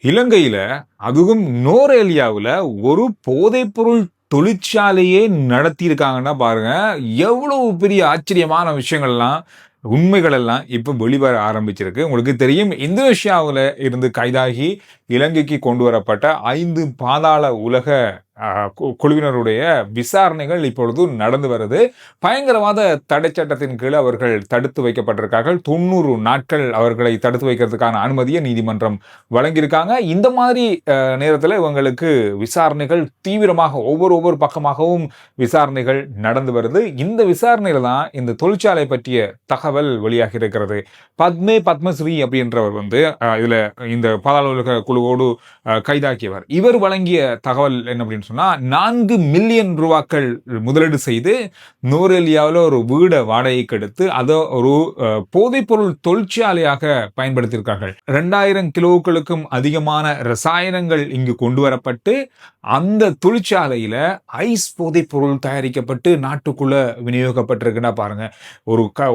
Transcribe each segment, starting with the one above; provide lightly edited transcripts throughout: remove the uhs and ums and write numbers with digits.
இலங்கையில அதுவும் நோரேலியாவுல ஒரு போதைப்பொருள் தொழிற்சாலையே நடத்தியிருக்காங்கன்னா பாருங்க. எவ்வளவு பெரிய ஆச்சரியமான விஷயங்கள்லாம், உண்மைகள் எல்லாம் இப்ப வெளிவர ஆரம்பிச்சிருக்கு. உங்களுக்கு தெரியும் இந்தோனேஷியாவுல இருந்து கைதாகி இலங்கைக்கு கொண்டு வரப்பட்ட 5 பாதாள உலக குழுவினருடைய விசாரணைகள் இப்பொழுது நடந்து வருது. பயங்கரவாத தடை சட்டத்தின் கீழ் அவர்கள் தடுத்து வைக்கப்பட்டிருக்கார்கள். 90 நாட்கள் அவர்களை தடுத்து வைக்கிறதுக்கான அனுமதியை நீதிமன்றம் வழங்கியிருக்காங்க. இந்த மாதிரி நேரத்தில் இவங்களுக்கு விசாரணைகள் தீவிரமாக ஒவ்வொரு பக்கமாகவும் விசாரணைகள் நடந்து வருது. இந்த விசாரணையில தான் இந்த தொழிற்சாலை பற்றிய தகவல் வெளியாகி இருக்கிறது. பத்மஸ்ரீ அப்படின்றவர் இதுல இந்த பாதாள உலக குழுவோடு கைதாக்கியவர். இவர் வழங்கிய தகவல் என்ன அப்படின்னு சொன்னா, 4 மில்லியன் ரூபாக்கள் முதலீடு செய்து நோரேலியாவில் ஒரு வீடை வாடகைக்கு எடுத்து அதை ஒரு போதைப்பொருள் தொழிற்சாலையாக பயன்படுத்தியிருக்கார்கள். 2000 கிலோக்களுக்கும் அதிகமான ரசாயனங்கள் இங்கு கொண்டு வரப்பட்டு அந்த தொழிற்சாலையில ஐஸ் போதைப்பொருள் தயாரிக்கப்பட்டு நாட்டுக்குள்ள விநியோகிக்கப்பட்டிருக்குன்னா பாருங்க.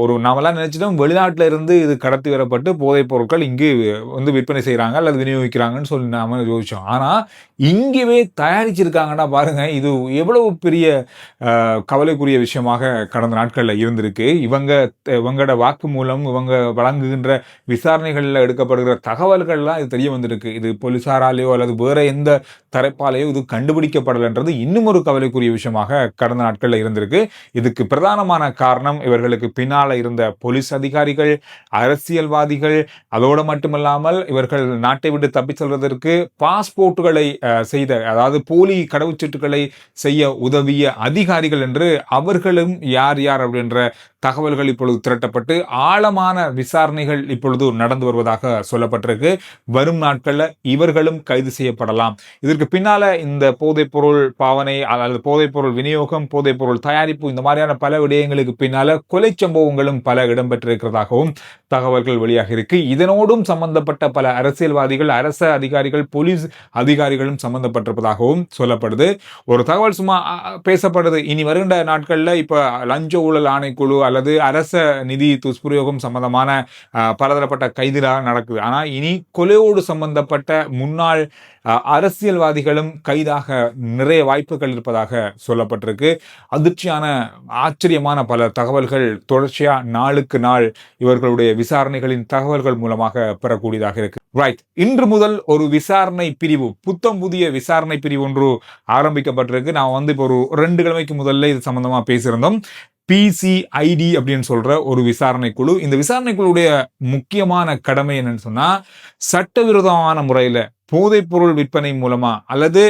ஒரு நாமெல்லாம் நினைச்சிட்டோம் வெளிநாட்டில இருந்து இது கடத்தி வரப்பட்டு போதைப் பொருட்கள் இங்கு விற்பனை செய்யறாங்க அல்லது விநியோகிக்கிறாங்கன்னு சொல்லி நாம யோசிச்சோம். ஆனா இங்கேயே தயாரிச்சிருக்காங்கன்னா பாருங்க. இது எவ்வளவு பெரிய கவலைக்குரிய விஷயமாக கடந்த நாட்கள்ல இருந்திருக்கு. இவங்களோட வாக்கு மூலம் இவங்க வழங்குகின்ற விசாரணைகள்ல எடுக்கப்படுகிற தகவல்கள்லாம் இது தெரிய வந்திருக்கு. இது போலீசாராலேயோ அல்லது வேற எந்த தரப்பாலேயோ இது கண்டுபிடிக்கப்படலைன்றது இன்னும் ஒரு கவலைக்குரிய விஷயமாக கடந்த நாட்கள்ல இருந்திருக்கு. இதுக்கு பிரதானமான காரணம் இவர்களுக்கு பின்னால இருந்த போலீஸ் அதிகாரிகள், அரசியல்வாதிகள், அதோடு மட்டுமல்லாமல் இவர்கள் நாட்டை விட்டு தப்பி செல்வதற்கு பாஸ்போர்ட்டுகளை செய்த, அதாவது போலி கடவுச்சீட்டுகளை செய்ய உதவிய அதிகாரிகள் என்று அவர்களும் யார் அப்படின்ற தகவல்கள் இப்பொழுது திரட்டப்பட்டு ஆழமான விசாரணைகள் இப்பொழுது நடந்து வருவதாக சொல்லப்பட்டிருக்கு. வரும் நாட்கள்ல இவர்களும் கைது செய்யப்படலாம். இதற்கு பின்னால இந்த போதைப்பொருள் பாவனை அல்லது போதைப்பொருள் விநியோகம், போதைப்பொருள் தயாரிப்பு, இந்த மாதிரியான பல விடயங்களுக்கு பின்னால கொலை சம்பவங்களும் பல இடம்பெற்றிருக்கிறதாகவும் தகவல்கள் வெளியாக இருக்கு. இதனோடும் சம்பந்தப்பட்ட பல அரசியல்வாதிகள், அரச அதிகாரிகள், போலீஸ் அதிகாரிகளும் சம்பந்தப்பட்டிருப்பதாகவும் சொல்லப்படுது. ஒரு தகவல் சும்மா பேசப்படுது. இனி வருகின்ற நாட்கள்ல இப்ப லஞ்ச ஊழல் ஆணைக்குழு அல்லது அரச நிதி துஷ்பிரயோகம் சம்பந்தமான பலதரப்பட்ட கைதுகளாக நடக்குது. ஆனா இனி கொலையோடு சம்பந்தப்பட்ட முன்னாள் அரசியல்வாதிகளும் கைதாக நிறைய வாய்ப்புகள் இருப்பதாக சொல்லப்பட்டிருக்கு. அதிர்ச்சியான, ஆச்சரியமான பல தகவல்கள் தொடர்ச்சியா நாளுக்கு நாள் இவர்களுடைய விசாரணைகளின் தகவல்கள் மூலமாக பெறக்கூடியதாக இருக்கு. ரைட், இன்று முதல் ஒரு விசாரணை பிரிவு, புத்தம் புதிய விசாரணை பிரிவு ஒன்று ஆரம்பிக்கப்பட்டிருக்கு. நான் இப்போ ஒரு 2 கிழமைக்கு முதல்ல இது சம்பந்தமா பேசியிருந்தோம். PCID அப்படின்னு சொல்ற ஒரு விசாரணை குழு. இந்த விசாரணை குழுவுடைய முக்கியமான கடமை என்னன்னு சொன்னா, சட்டவிரோதமான முறையில போதைப் பொருள் விற்பனை மூலமா அல்லது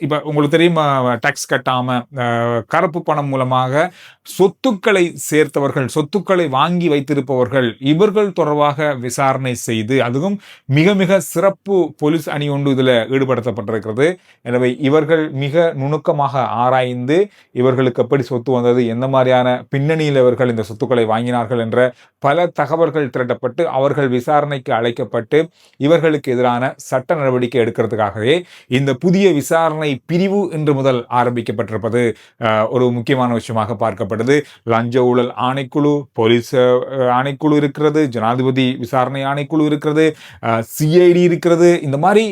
இப்ப உங்களுக்கு தெரியுமா, டாக்ஸ் கட்டாம கருப்பு பணம் மூலமாக சொத்துக்களை சேர்த்தவர்கள், சொத்துக்களை வாங்கி வைத்திருப்பவர்கள், இவர்கள் தொடர்பாக விசாரணை செய்து, அதுவும் மிக மிக சிறப்பு போலீஸ் அணி ஒன்று இதுல ஈடுபடுத்தப்பட்டிருக்கிறது. எனவே இவர்கள் மிக நுணுக்கமாக ஆராய்ந்து இவர்களுக்கு எப்படி சொத்து வந்தது, எந்த மாதிரியான பின்னணியில் இவர்கள் இந்த சொத்துக்களை வாங்கினார்கள் என்ற பல தகவல்கள் திரட்டப்பட்டு அவர்கள் விசாரணைக்கு அழைக்கப்பட்டு இவர்களுக்கு எதிரான சட்ட நடவடிக்கை எடுக்கிறதுக்காகவே இந்த புதிய விசாரணை பிரிவு இன்று முதல் ஆரம்பிக்கப்பட்டிருப்பது ஒரு முக்கியமான விஷயமாக பார்க்கப்படுது. லஞ்ச ஊழல் ஆணைக்குழு, போலீஸ் ஆணைக்குழு இருக்கிறது, ஜனாதிபதி விசாரணை ஆணைக்குழு இருக்கிறது, CID இருக்கிறது. இந்த மாதிரி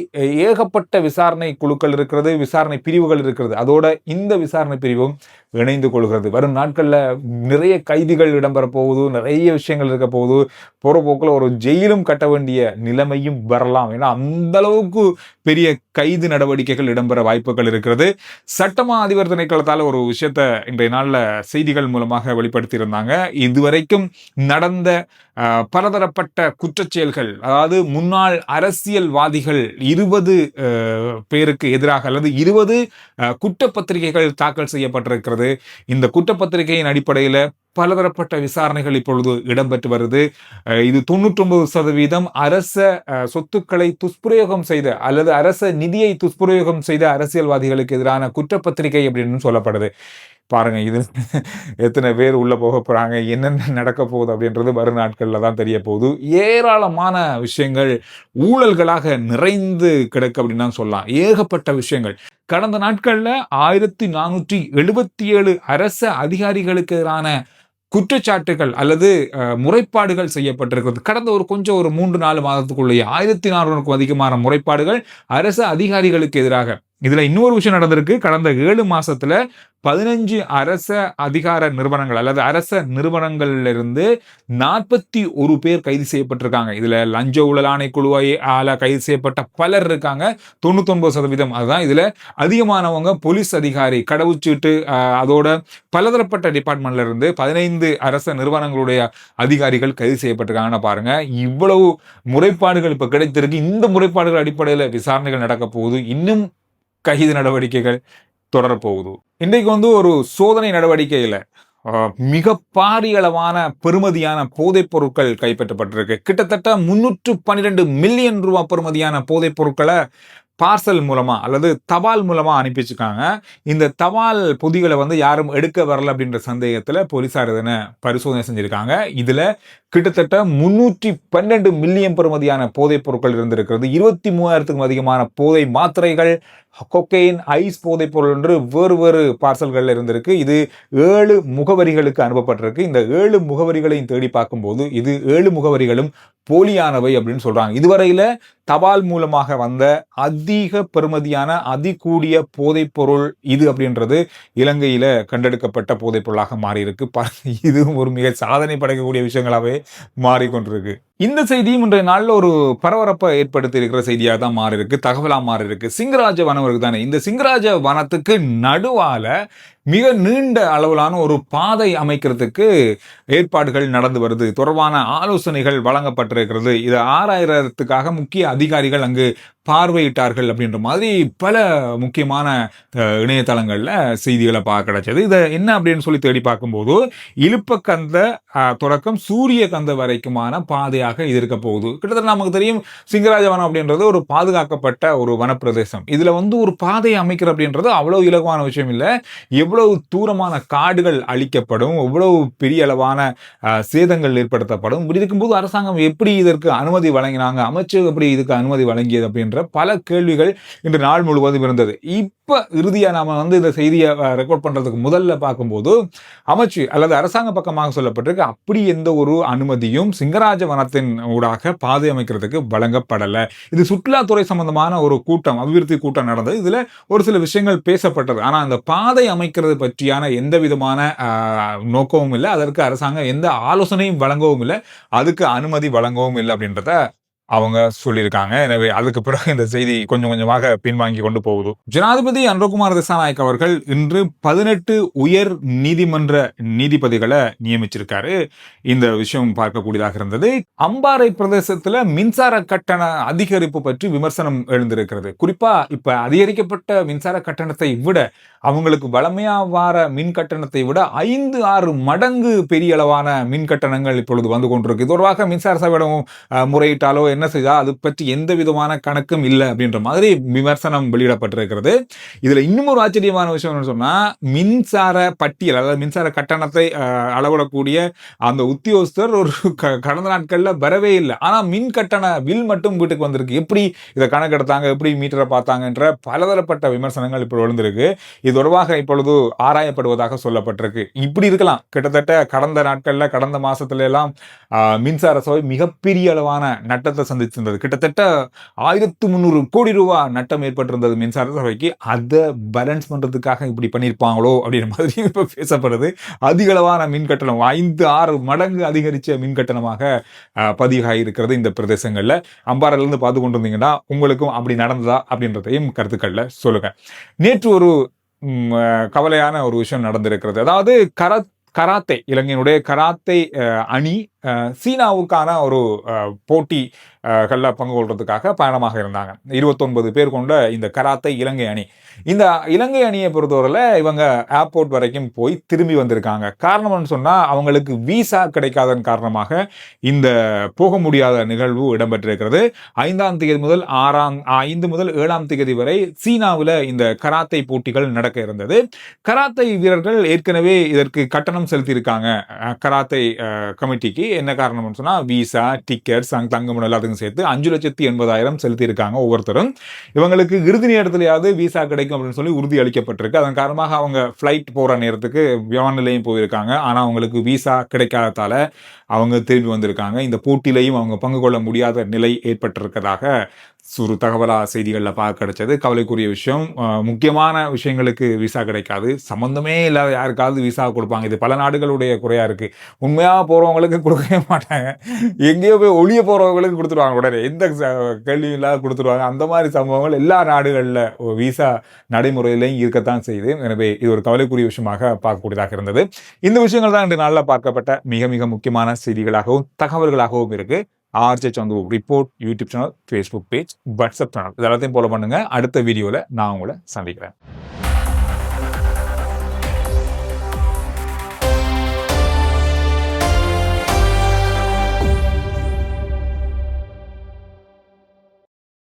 ஏகப்பட்ட விசாரணை குழுக்கள் இருக்கிறது, விசாரணை பிரிவுகள் இருக்கிறது. அதோட இந்த விசாரணை பிரிவும் இணைந்து கொள்கிறது. வரும் நாட்கள்ல நிறைய கைதிகள் இடம்பெற போகுது, நிறைய விஷயங்கள் இருக்க போகுது. போற போக்குல ஒரு ஜெயிலும் கட்ட வேண்டிய நிலைமையும் வரலாம். ஏன்னா அந்த அளவுக்கு பெரிய கைது நடவடிக்கைகள் இடம்பெற வாய்ப்புகள் இருக்கிறது. சட்டமா அதிபர் திணைக்களத்தால் ஒரு விஷயத்த இன்றைய நாள்ல செய்திகள் மூலமாக வெளிப்படுத்தி இருந்தாங்க. இதுவரைக்கும் நடந்த பலதரப்பட்ட குற்றச்செயல்கள், அதாவது முன்னாள் அரசியல்வாதிகள் 20 பேருக்கு எதிராக அல்லது 20 குற்றப்பத்திரிகைகள் தாக்கல் செய்யப்பட்டிருக்கிறது. இந்த குற்றப்பத்திரிகையின் அடிப்படையில் பலதரப்பட்ட விசாரணைகள் இப்பொழுது இடம்பெற்று வருது. இது 99% அரச சொத்துக்களை துஷ்பிரயோகம் செய்த அல்லது அரச நிதியை துஷ்பிரயோகம் செய்த அரசியல்வாதிகளுக்கு எதிரான குற்றப்பத்திரிகை அப்படின்னு சொல்லப்படுது. பாருங்க, இது எத்தனை பேர் உள்ள போக போறாங்க, என்னென்ன நடக்க போகுது அப்படின்றது வரும் நாட்கள்ல தான் தெரிய போகுது. ஏராளமான விஷயங்கள் ஊழல்களாக நிறைந்து கிடக்கு அப்படின்னு தான் சொல்லலாம். ஏகப்பட்ட விஷயங்கள். கடந்த நாட்கள்ல 1477 அரச அதிகாரிகளுக்கு எதிரான குற்றச்சாட்டுகள் அல்லது முறைப்பாடுகள் செய்யப்பட்டிருக்கிறது. கடந்த ஒரு 3-4 மாதத்துக்குள்ளேயே 1400க்கும் அதிகமான முறைப்பாடுகள் அரசு அதிகாரிகளுக்கு எதிராக. இதுல இன்னொரு விஷயம் நடந்திருக்கு. கடந்த 7 மாசத்துல 15 அரச அதிகார நிறுவனங்கள் அல்லது அரச நிறுவனங்கள்ல 41 பேர் கைது செய்யப்பட்டிருக்காங்க. இதுல லஞ்ச ஊழல் ஆணைக்குழுவால கைது செய்யப்பட்ட பலர் இருக்காங்க. 99% அதுதான். இதுல அதிகமானவங்க போலீஸ் அதிகாரி, கடவுச்சீட்டு, அதோட பலதரப்பட்ட டிபார்ட்மெண்ட்ல இருந்து 15 அரச நிறுவனங்களுடைய அதிகாரிகள் கைது செய்யப்பட்டிருக்காங்கன்னு பாருங்க. இவ்வளவு முறைப்பாடுகள் இப்ப கிடைத்திருக்கு. இந்த முறைப்பாடுகள் அடிப்படையில் விசாரணைகள் நடக்க போகுது. இன்னும் கைது நடவடிக்கைகள் தொடரப்போகுது. இன்றைக்கு ஒரு சோதனை நடவடிக்கையில மிக பாரியளவான பெறுமதியான போதைப் பொருட்கள் கைப்பற்றப்பட்டிருக்கு. கிட்டத்தட்ட 312 மில்லியன் ரூபாய் பெறுமதியான போதைப் பொருட்களை பார்சல் மூலமா அல்லது தபால் மூலமா அனுப்பி வச்சிருக்காங்க. இந்த தபால் பொதிகளை யாரும் எடுக்க வரல அப்படின்ற சந்தேகத்துல போலீசார் இதனை பரிசோதனை செஞ்சிருக்காங்க. இதுல கிட்டத்தட்ட 312 மில்லியன் பெறுமதியான போதைப் பொருட்கள் இருந்திருக்கிறது. 23,000க்கும் அதிகமான போதை மாத்திரைகள், கொக்கைன், ஐஸ் போதைப் பொருள் என்று வேறு பார்சல்கள் இருந்திருக்கு. இது 7 முகவரிகளுக்கு அனுப்பப்பட்டிருக்கு. இந்த 7 முகவரிகளையும் தேடி பார்க்கும்போது இது 7 முகவரிகளும் போலியானவை அப்படின்னு சொல்றாங்க. இதுவரையில தபால் மூலமாக வந்த அதிக பெறுமதியான அதிகூடிய போதைப் பொருள் இது அப்படின்றது இலங்கையில கண்டெடுக்கப்பட்ட போதைப் பொருளாக மாறி இருக்கு. இதுவும் ஒரு மிக சாதனை படைக்கக்கூடிய விஷயங்களாவே மாறிக்கொண்டிருக்கு. இந்த செய்தியும் இன்றைய நாள்ல ஒரு பரபரப்பை ஏற்படுத்தி இருக்கிற செய்தியாக தான் மாறி இருக்கு, தகவலா மாறி இருக்கு. சிங்கராஜ வனம் இருக்கு தானே, இந்த சிங்கராஜ வனத்துக்கு நடுவால மிக நீண்ட அளவிலான ஒரு பாதை அமைக்கிறதுக்கு ஏற்பாடுகள் நடந்து வருது. தொடர்பான ஆலோசனைகள் வழங்கப்பட்டிருக்கிறது. இதை ஆராயறதுக்காக முக்கிய அதிகாரிகள் அங்கு பார்வையிட்டார்கள் அப்படின்ற மாதிரி பல முக்கியமான இணையதளங்கள்ல செய்திகளை பார்க்க கிடைச்சது. இதை என்ன அப்படின்னு சொல்லி தேடி பார்க்கும்போது இலுப்பக்கந்த தொடக்கம் சூரியகந்த வரைக்குமான பாதையாக இது இருக்க போகுது. கிட்டத்தட்ட நமக்கு தெரியும் சிங்கராஜ வனம் அப்படின்றது ஒரு பாதுகாக்கப்பட்ட ஒரு வனப்பிரதேசம். இதுல ஒரு பாதையை அமைக்கிற அப்படின்றது அவ்வளவு இலகுவான விஷயம் இல்லை. எவ்வளவு தூரமான காடுகள் அழிக்கப்படும், எவ்வளவு பெரிய அளவான சேதங்கள் ஏற்படுத்தப்படும். இப்படி இருக்கும்போது அரசாங்கம் எப்படி இதற்கு அனுமதி வழங்கினாங்க, அமைச்சர் எப்படி இதுக்கு அனுமதி வழங்கியது அப்படின்ற பல கேள்விகள் இன்று நாள் முழுவதும் இருந்தது. இப்ப இறுதியா நாம இந்த செய்தியை ரெக்கார்ட் பண்றதுக்கு முதல்ல பார்க்கும்போது அமைச்சு அல்லது அரசாங்க பக்கமாக சொல்லப்பட்டிருக்கு அப்படி எந்த ஒரு அனுமதியும் சிங்கராஜ வனத்தின் ஊடாக பாதை அமைக்கிறதுக்கு வழங்கப்படலை. இது சுற்றுலாத்துறை சம்பந்தமான ஒரு கூட்டம், அபிவிருத்தி கூட்டம் நடந்தது. இதுல ஒரு சில விஷயங்கள் பேசப்பட்டது. ஆனா அந்த பாதை அமைக்கிறது பற்றியான எந்த விதமான நோக்கமும் இல்லை, அதற்கு அரசாங்கம் எந்த ஆலோசனையும் வழங்கவும் இல்லை, அதுக்கு அனுமதி வழங்கவும் இல்லை அப்படின்றத அவங்க சொல்லியிருக்காங்க. எனவே அதுக்கு பிறகு இந்த செய்தி கொஞ்சம் கொஞ்சமாக பின்வாங்கி கொண்டு போகுது. ஜனாதிபதி அனுரகுமார் திசாநாயக் அவர்கள் இன்று 18 உயர் நீதிமன்ற நீதிபதிகளை நியமிச்சிருக்காரு. இந்த விஷயம் பார்க்கக்கூடியதாக இருந்தது. அம்பாறை பிரதேசத்துல மின்சார கட்டண அதிகரிப்பு பற்றி விமர்சனம் எழுந்திருக்கிறது. குறிப்பா இப்ப அதிகரிக்கப்பட்ட மின்சார கட்டணத்தை விட அவங்களுக்கு வளமையா வார மின் கட்டணத்தை விட 5-6 மடங்கு பெரிய அளவான மின் கட்டணங்கள் இப்பொழுது வந்து கொண்டிருக்கு. தொடர்பாக மின்சார சபையிடம் முறையிட்டாலோ என்ன செய்தா அது பற்றி எந்த விதமான கணக்கும் இல்லை அப்படின்ற மாதிரி விமர்சனம் வெளியிடப்பட்டிருக்கிறது. இதுல இன்னும் ஒரு ஆச்சரியமான விஷயம் என்ன சொன்னா, மின்சார பட்டியல் அதாவது மின்சார கட்டணத்தை அளவிடக்கூடிய அந்த உத்தியோகஸ்தர் ஒரு கடந்த நாட்கள்ல வரவே இல்லை. ஆனா மின் கட்டண பில் மட்டும் வீட்டுக்கு வந்திருக்கு. எப்படி இதை கணக்கெடுத்தாங்க, எப்படி மீட்டரை பார்த்தாங்கன்ற பலதரப்பட்ட விமர்சனங்கள் இப்போ எழுந்திருக்கு. இது தொடர்பாக இப்பொழுது ஆராயப்படுவதாக சொல்லப்பட்டிருக்கு. இப்படி இருக்கலாம். கிட்டத்தட்ட கடந்த நாட்கள்ல கடந்த மாசத்துல எல்லாம் மின்சார சபை மிகப்பெரிய அளவான நட்டத்தை சந்திச்சிருந்தது. கிட்டத்தட்ட 1300 கோடி ரூபாய் நட்டம் ஏற்பட்டிருந்தது மின்சார சபைக்கு. அதை பேலன்ஸ் பண்றதுக்காக இப்படி பண்ணியிருப்பாங்களோ அப்படின்ற மாதிரி இப்ப பேசப்படுது. அதிக அளவான மின் கட்டணம் 5-6 மடங்கு அதிகரிச்ச மின் கட்டணமாக பதிவாகி இருக்கிறது இந்த பிரதேசங்கள்ல. அம்பாறையில இருந்து பார்த்து கொண்டு இருந்தீங்கன்னா உங்களுக்கும் அப்படி நடந்ததா அப்படின்றதையும் கருத்துக்கள்ல சொல்லுங்க. நேற்று ஒரு கவலையான ஒரு விஷயம் நடந்திருக்கிறது. அதாவது கராத்தே, இலங்கையினுடைய கராத்தே அணி சீனாவுக்கான ஒரு போட்டி பங்கு கொள்றதுக்காக பயணமாக இருந்தாங்க. 29 பேர் கொண்ட இந்த கராத்தே இலங்கை அணி. இந்த இலங்கை அணியை பொறுத்தவரையில இவங்க ஏர்போர்ட் வரைக்கும் போய் திரும்பி வந்திருக்காங்க. காரணம்னு சொன்னா அவங்களுக்கு விசா கிடைக்காதன் காரணமாக இந்த போக முடியாத நிகழ்வு இடம்பெற்றிருக்கிறது. 5ஆம் தேதி முதல் 5 முதல் 7ஆம் தேதி வரை சீனாவில் இந்த கராத்தே போட்டிகள் நடக்க இருந்தது. கராத்தே வீரர்கள் ஏற்கனவே இதற்கு கட்டணம் செலுத்தியிருக்காங்க கராத்தே கமிட்டிக்கு. என்ன காரணம்னு சொன்னா விசா, டிக்கெட்ஸ், தங்குமிடம் எல்லாத்துக்கும் சேர்த்து 5,80,000 செலுத்தியிருக்காங்க ஒவ்வொருத்தரும். இவங்களுக்கு இறுதி நேரத்திலேயாவது விசா கிடைக்கும் அப்படின்னு சொல்லி உறுதி அளிக்கப்பட்டிருக்கு. அதன் காரணமாக அவங்க ஃப்ளைட் போற நேரத்துக்கு விமான நிலையம் போயிருக்காங்க. ஆனா அவங்களுக்கு விசா கிடைக்காததால அவங்க திரும்பி வந்திருக்காங்க. இந்த போட்டியிலையும் அவங்க பங்கு கொள்ள முடியாத நிலை ஏற்பட்டிருக்கிறதாக ஒரு தகவலா செய்திகள்ல பார்க்க கிடைச்சது. கவலைக்குரிய விஷயம். முக்கியமான விஷயங்களுக்கு விசா கிடைக்காது. சம்பந்தமே இல்லாத யாருக்காவது விசா கொடுப்பாங்க. இது பல நாடுகளுடைய குறையா இருக்கு. உண்மையா போறவங்களுக்கு கொடுக்கவே மாட்டாங்க. எங்கேயோ போய் ஒளிய போறவங்களுக்கு கொடுத்துருவாங்க உடனே. எந்த கேள்வியும் இல்லாத கொடுத்துருவாங்க. அந்த மாதிரி சம்பவங்கள் எல்லா நாடுகள்ல விசா நடைமுறையிலையும் இருக்கத்தான் செய்யுது. எனவே இது ஒரு கவலைக்குரிய விஷயமாக பார்க்கக்கூடியதாக இருந்தது. இந்த விஷயங்கள் தான் இன்று நாளில் பார்க்கப்பட்ட மிக மிக முக்கியமான செய்திகளாகவும் தகவல்களாகவும் இருக்கு. RJ Chandru report YouTube channel, Facebook page, WhatsApp channel இது எல்லாத்தையும் ஃபாலோ பண்ணுங்க. அடுத்த வீடியோவில் நான் உங்களை சந்திக்கிறேன்.